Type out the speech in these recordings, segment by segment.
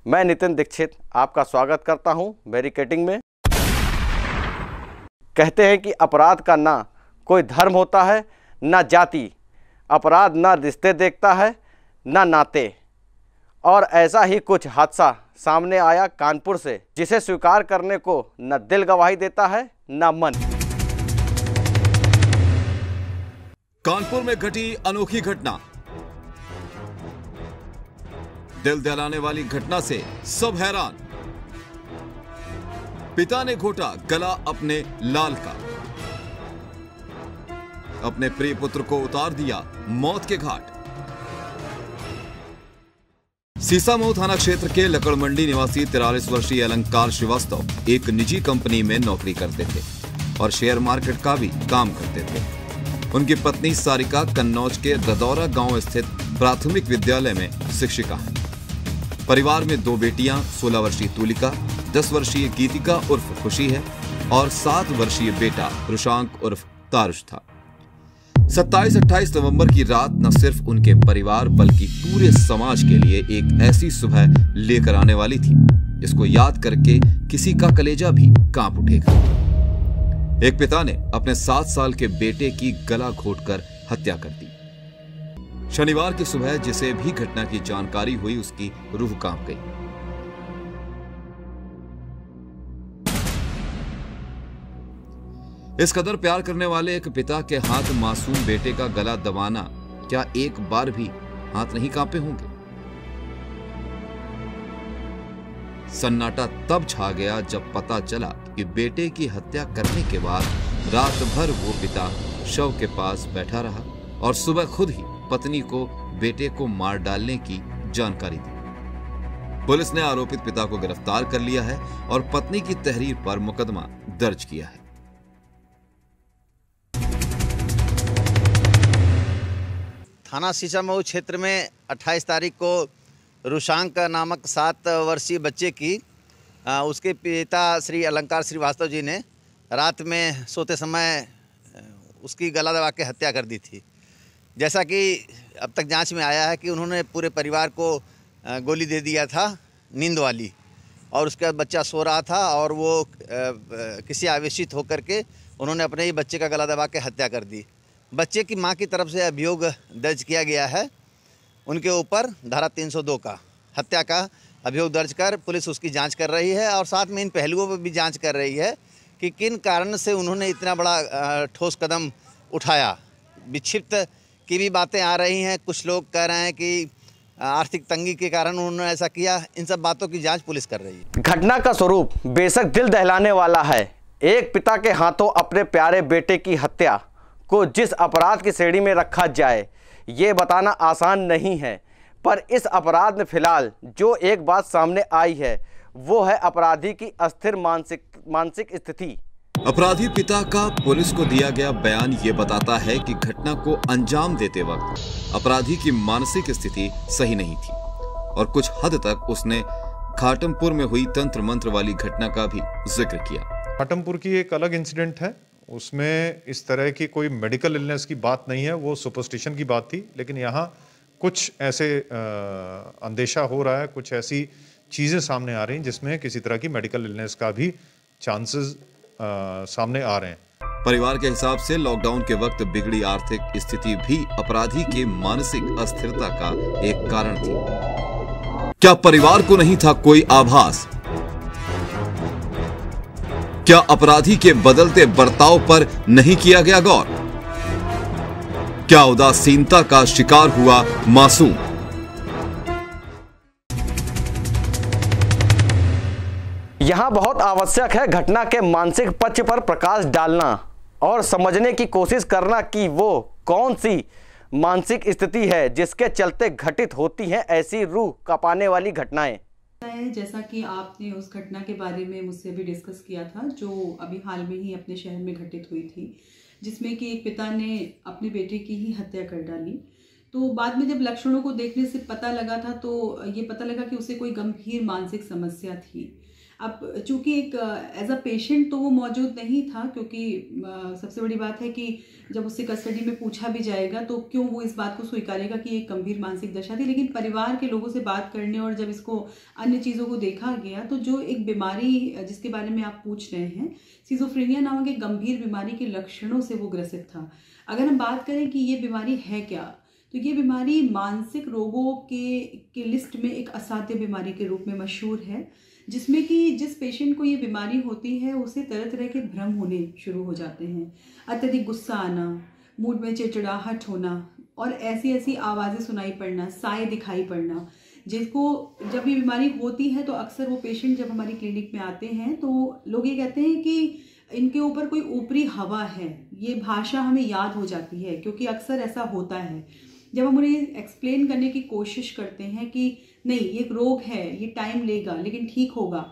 मैं नितिन दीक्षित आपका स्वागत करता हूं बैरिकेडिंग में। कहते हैं कि अपराध का ना कोई धर्म होता है, ना जाति। अपराध ना रिश्ते देखता है, ना नाते। और ऐसा ही कुछ हादसा सामने आया कानपुर से, जिसे स्वीकार करने को न दिल गवाही देता है, न मन। कानपुर में घटी अनोखी घटना। दिल दहलाने वाली घटना से सब हैरान। पिता ने घोटा गला अपने लाल का, अपने प्रिय पुत्र को उतार दिया मौत के घाट। सीसामऊ थाना क्षेत्र के लकड़मंडी निवासी 43 वर्षीय अलंकार श्रीवास्तव एक निजी कंपनी में नौकरी करते थे और शेयर मार्केट का भी काम करते थे। उनकी पत्नी सारिका कन्नौज के रदौरा गांव स्थित प्राथमिक विद्यालय में शिक्षिका हैं। परिवार में 2 बेटियां 16 वर्षीय तुलिका, 10 वर्षीय गीतिका उर्फ खुशी है और 7 वर्षीय बेटा रुशांक उर्फ तारुष था। 27-28 नवंबर की रात न सिर्फ उनके परिवार बल्कि पूरे समाज के लिए एक ऐसी सुबह लेकर आने वाली थी, इसको याद करके किसी का कलेजा भी कांप उठेगा। एक पिता ने अपने 7 साल के बेटे की गला घोंटकर हत्या कर दी। शनिवार की सुबह जिसे भी घटना की जानकारी हुई, उसकी रूह कांप गई। इस कदर प्यार करने वाले एक पिता के हाथ मासूम बेटे का गला दबाना, क्या एक बार भी हाथ नहीं कांपे होंगे? सन्नाटा तब छा गया जब पता चला कि बेटे की हत्या करने के बाद रात भर वो पिता शव के पास बैठा रहा और सुबह खुद ही पत्नी को बेटे को मार डालने की जानकारी दी। पुलिस ने आरोपित पिता को गिरफ्तार कर लिया है और पत्नी की तहरीर पर मुकदमा दर्ज किया है। थाना सीसामऊ क्षेत्र में 28 तारीख को रुशांक नामक 7 वर्षीय बच्चे की उसके पिता श्री अलंकार श्रीवास्तव जी ने रात में सोते समय उसकी गला दबा के हत्या कर दी थी। जैसा कि अब तक जांच में आया है कि उन्होंने पूरे परिवार को गोली दे दिया था नींद वाली, और उसके बाद बच्चा सो रहा था और वो किसी आवेशित होकर के उन्होंने अपने ही बच्चे का गला दबा के हत्या कर दी। बच्चे की मां की तरफ से अभियोग दर्ज किया गया है। उनके ऊपर धारा 302 का हत्या का अभियोग दर्ज कर पुलिस उसकी जांच कर रही है और साथ में इन पहलुओं पर भी जांच कर रही है कि किन कारण से उन्होंने इतना बड़ा ठोस कदम उठाया। विक्षिप्त की भी बातें आ रही हैं, कुछ लोग कह रहे हैं कि आर्थिक तंगी के कारण उन्होंने ऐसा किया। इन सब बातों की जांच पुलिस कर रही है। घटना का स्वरूप बेशक दिल दहलाने वाला है। एक पिता के हाथों अपने प्यारे बेटे की हत्या को जिस अपराध की श्रेणी में रखा जाए, ये बताना आसान नहीं है। पर इस अपराध में फिलहाल जो एक बात सामने आई है, वो है अपराधी की अस्थिर मानसिक स्थिति। अपराधी पिता का पुलिस को दिया गया बयान ये बताता है कि घटना को अंजाम देते वक्त अपराधी की मानसिक स्थिति सही नहीं थी और कुछ हद तक उसने खाटमपुर में हुई तंत्र मंत्र वाली घटना का भी जिक्र किया। खाटमपुर की एक अलग इंसिडेंट है, उसमें इस तरह की कोई मेडिकल इलनेस की बात नहीं है, वो सुपरस्टिशन की बात थी। लेकिन यहाँ कुछ ऐसे अंदेशा हो रहा है, कुछ ऐसी चीज़ें सामने आ रही हैं जिसमें किसी तरह की मेडिकल इलनेस का भी चांसेस सामने आ रहे हैं। परिवार के हिसाब से लॉकडाउन के वक्त बिगड़ी आर्थिक स्थिति भी अपराधी के मानसिक अस्थिरता का एक कारण थी। क्या परिवार को नहीं था कोई आभास? क्या अपराधी के बदलते बर्ताव पर नहीं किया गया गौर? क्या उदासीनता का शिकार हुआ मासूम? यहाँ बहुत आवश्यक है घटना के मानसिक पक्ष पर प्रकाश डालना और समझने की कोशिश करना कि वो कौन सी मानसिक स्थिति है जिसके चलते घटित होती हैं ऐसी रूह कांपने वाली घटनाएं। जैसा कि आपने उस घटना के बारे में मुझसे भी डिस्कस किया था, जो अभी हाल में ही अपने शहर में घटित हुई थी, जिसमें कि एक पिता ने अपने बेटे की ही हत्या कर डाली। तो बाद में जब लक्षणों को देखने से पता लगा था, तो ये पता लगा कि उसे कोई गंभीर मानसिक समस्या थी। अब चूंकि एक एज अ पेशेंट तो वो मौजूद नहीं था, क्योंकि सबसे बड़ी बात है कि जब उससे कस्टडी में पूछा भी जाएगा तो क्यों वो इस बात को स्वीकारेगा कि एक गंभीर मानसिक दशा थी। लेकिन परिवार के लोगों से बात करने और जब इसको अन्य चीज़ों को देखा गया तो जो एक बीमारी जिसके बारे में आप पूछ रहे हैं, सिजोफ्रेनिया नामक एक गंभीर बीमारी के लक्षणों से वो ग्रसित था। अगर हम बात करें कि ये बीमारी है क्या, तो ये बीमारी मानसिक रोगों के लिस्ट में एक असाध्य बीमारी के रूप में मशहूर है, जिसमें कि जिस पेशेंट को ये बीमारी होती है उसे तरह तरह के भ्रम होने शुरू हो जाते हैं। अत्यधिक गुस्सा आना, मूड में चिड़चिड़ाहट होना और ऐसी ऐसी आवाज़ें सुनाई पड़ना, साए दिखाई पड़ना, जिसको जब ये बीमारी होती है तो अक्सर वो पेशेंट जब हमारी क्लिनिक में आते हैं तो लोग ये कहते हैं कि इनके ऊपर कोई ऊपरी हवा है। ये भाषा हमें याद हो जाती है, क्योंकि अक्सर ऐसा होता है। जब हम उन्हें एक्सप्लेन करने की कोशिश करते हैं कि नहीं, ये एक रोग है, ये टाइम लेगा लेकिन ठीक होगा,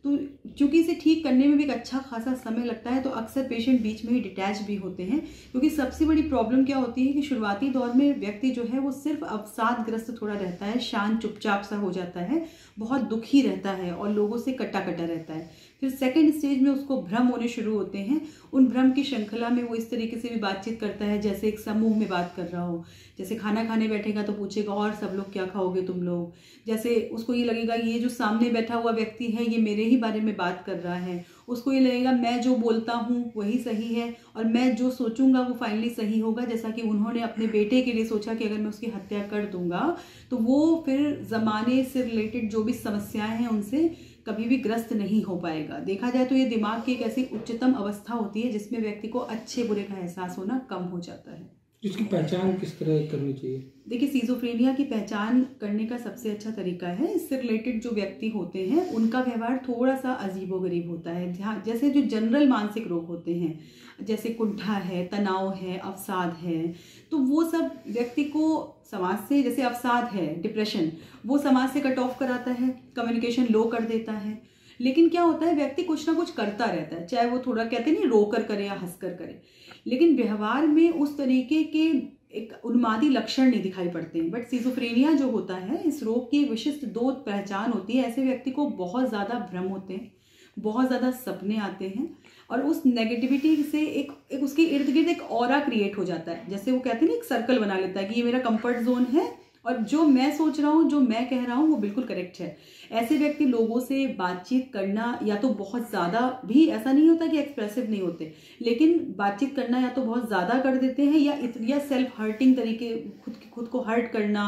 तो चूंकि इसे ठीक करने में भी एक अच्छा खासा समय लगता है तो अक्सर पेशेंट बीच में ही डिटैच भी होते हैं। क्योंकि सबसे बड़ी प्रॉब्लम क्या होती है कि शुरुआती दौर में व्यक्ति जो है वो सिर्फ अवसादग्रस्त थोड़ा रहता है, शांत चुपचाप सा हो जाता है, बहुत दुखी रहता है और लोगों से कटा कटा रहता है। फिर सेकंड स्टेज में उसको भ्रम होने शुरू होते हैं। उन भ्रम की श्रृंखला में वो इस तरीके से भी बातचीत करता है जैसे एक समूह में बात कर रहा हो। जैसे खाना खाने बैठेगा तो पूछेगा और सब लोग क्या खाओगे तुम लोग। जैसे उसको ये लगेगा ये जो सामने बैठा हुआ व्यक्ति है ये मेरे ही बारे में बात कर रहा है। उसको ये लगेगा मैं जो बोलता हूँ वही सही है और मैं जो सोचूंगा वो फाइनली सही होगा। जैसा कि उन्होंने अपने बेटे के लिए सोचा कि अगर मैं उसकी हत्या कर दूंगा तो वो फिर ज़माने से रिलेटेड जो भी समस्याएं हैं उनसे कभी भी ग्रस्त नहीं हो पाएगा। देखा जाए तो ये दिमाग की एक ऐसी उच्चतम अवस्था होती है जिसमें व्यक्ति को अच्छे बुरे का एहसास होना कम हो जाता है। इसकी पहचान किस तरह करनी चाहिए? देखिए, सिजोफ्रेनिया की पहचान करने का सबसे अच्छा तरीका है, इससे रिलेटेड जो व्यक्ति होते हैं उनका व्यवहार थोड़ा सा अजीबोगरीब होता है। जहाँ जैसे जो जनरल मानसिक रोग होते हैं जैसे कुंठा है, तनाव है, अवसाद है, तो वो सब व्यक्ति को समाज से, जैसे अवसाद है, डिप्रेशन, वो समाज से कट ऑफ कराता है, कम्युनिकेशन लो कर देता है। लेकिन क्या होता है, व्यक्ति कुछ ना कुछ करता रहता है, चाहे वो थोड़ा कहते नहीं रोकर करे या हंसकर करे, लेकिन व्यवहार में उस तरीके के एक उन्मादी लक्षण नहीं दिखाई पड़ते हैं। बट सिजोफ्रेनिया जो होता है, इस रोग की विशिष्ट दो पहचान होती है। ऐसे व्यक्ति को बहुत ज़्यादा भ्रम होते हैं, बहुत ज़्यादा सपने आते हैं और उस नेगेटिविटी से एक उसके इर्द गिर्द एक ऑरा क्रिएट हो जाता है। जैसे वो कहते हैं ना, एक सर्कल बना लेता है कि ये मेरा कंफर्ट जोन है और जो मैं सोच रहा हूँ, जो मैं कह रहा हूँ वो बिल्कुल करेक्ट है। ऐसे व्यक्ति लोगों से बातचीत करना या तो बहुत ज़्यादा भी, ऐसा नहीं होता कि एक्सप्रेसिव नहीं होते, लेकिन बातचीत करना या तो बहुत ज़्यादा कर देते हैं या सेल्फ हर्टिंग तरीके, खुद को हर्ट करना,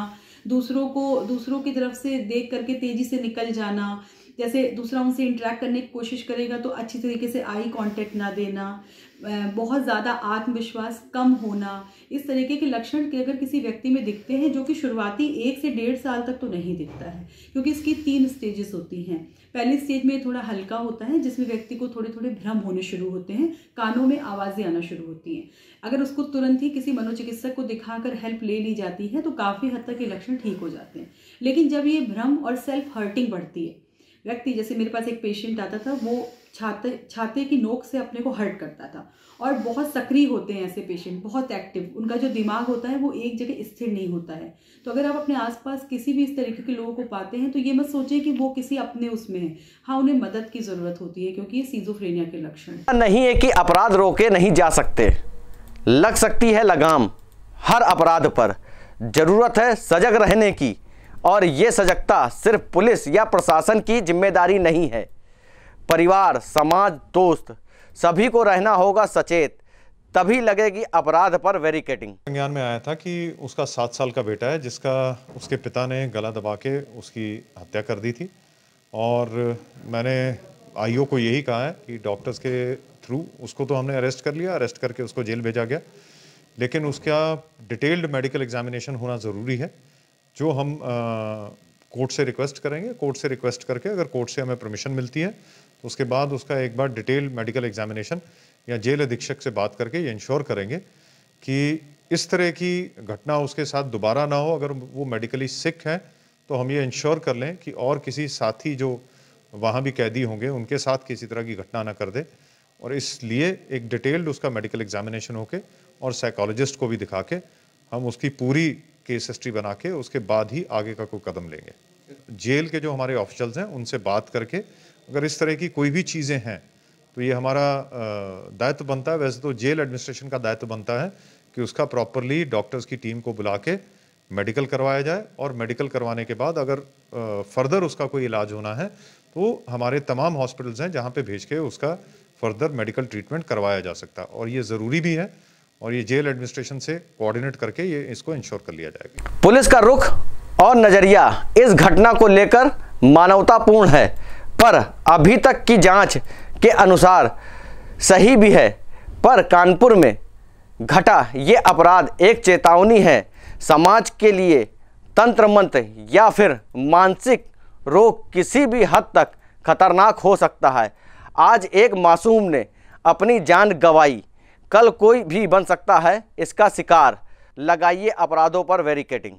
दूसरों की तरफ से देख करके तेज़ी से निकल जाना। जैसे दूसरा उनसे इंटरेक्ट करने की कोशिश करेगा तो अच्छी तरीके से आई कांटेक्ट ना देना, बहुत ज़्यादा आत्मविश्वास कम होना, इस तरीके के लक्षण के अगर किसी व्यक्ति में दिखते हैं, जो कि शुरुआती 1 से 1.5 साल तक तो नहीं दिखता है, क्योंकि इसकी 3 स्टेजेस होती हैं। पहली स्टेज में थोड़ा हल्का होता है जिसमें व्यक्ति को थोड़े थोड़े भ्रम होने शुरू होते हैं, कानों में आवाज़ें आना शुरू होती हैं। अगर उसको तुरंत ही किसी मनोचिकित्सक को दिखाकर हेल्प ले ली जाती है तो काफ़ी हद तक ये लक्षण ठीक हो जाते हैं। लेकिन जब ये भ्रम और सेल्फ हर्टिंग बढ़ती है, व्यक्ति, जैसे मेरे पास एक पेशेंट आता था, वो छाते की नोक से अपने को हर्ट करता था और बहुत सक्रिय होते हैं ऐसे पेशेंट, बहुत एक्टिव, उनका जो दिमाग होता है वो एक जगह स्थिर नहीं होता है। तो अगर आप अपने आसपास किसी भी इस तरीके के लोगों को पाते हैं तो ये मत सोचें कि वो किसी अपने उसमें है। हाँ, उन्हें मदद की ज़रूरत होती है क्योंकि ये सिजोफ्रेनिया के लक्षण नहीं है कि अपराध रोके नहीं जा सकते, लग सकती है लगाम हर अपराध पर। जरूरत है सजग रहने की, और ये सजगता सिर्फ पुलिस या प्रशासन की जिम्मेदारी नहीं है। परिवार, समाज, दोस्त सभी को रहना होगा सचेत, तभी लगेगी अपराध पर बैरिकेडिंग। संज्ञान में आया था कि उसका 7 साल का बेटा है जिसका उसके पिता ने गला दबा के उसकी हत्या कर दी थी, और मैंने आईओ को यही कहा है कि डॉक्टर्स के थ्रू उसको तो हमने अरेस्ट कर लिया, अरेस्ट करके उसको जेल भेजा गया, लेकिन उसका डिटेल्ड मेडिकल एग्जामिनेशन होना ज़रूरी है, जो हम कोर्ट से रिक्वेस्ट करेंगे। कोर्ट से रिक्वेस्ट करके अगर कोर्ट से हमें परमिशन मिलती है तो उसके बाद उसका एक बार डिटेल मेडिकल एग्जामिनेशन या जेल अधीक्षक से बात करके ये इंश्योर करेंगे कि इस तरह की घटना उसके साथ दोबारा ना हो। अगर वो मेडिकली सिक है तो हम ये इंश्योर कर लें कि और किसी साथी जो वहाँ भी कैदी होंगे उनके साथ किसी तरह की घटना ना कर दे, और इसलिए एक डिटेल्ड उसका मेडिकल एग्जामिनेशन होके और साइकोलॉजिस्ट को भी दिखा के हम उसकी पूरी केस हिस्ट्री बना के उसके बाद ही आगे का कोई कदम लेंगे। जेल के जो हमारे ऑफिशियल्स हैं उनसे बात करके अगर इस तरह की कोई भी चीज़ें हैं तो ये हमारा दायित्व बनता है। वैसे तो जेल एडमिनिस्ट्रेशन का दायित्व बनता है कि उसका प्रॉपरली डॉक्टर्स की टीम को बुला के मेडिकल करवाया जाए, और मेडिकल करवाने के बाद अगर फर्दर उसका कोई इलाज होना है तो हमारे तमाम हॉस्पिटल्स हैं जहाँ पे भेज के उसका फर्दर मेडिकल ट्रीटमेंट करवाया जा सकता है, और ये ज़रूरी भी है, और ये जेल एडमिनिस्ट्रेशन से कोऑर्डिनेट करके ये इसको इंश्योर कर लिया जाएगा। पुलिस का रुख और नज़रिया इस घटना को लेकर मानवतापूर्ण है, पर अभी तक की जांच के अनुसार सही भी है। पर कानपुर में घटा ये अपराध एक चेतावनी है समाज के लिए। तंत्र मंत्र या फिर मानसिक रोग किसी भी हद तक खतरनाक हो सकता है। आज एक मासूम ने अपनी जान गंवाई, कल कोई भी बन सकता है इसका शिकार। लगाइए अपराधों पर बैरिकेडिंग।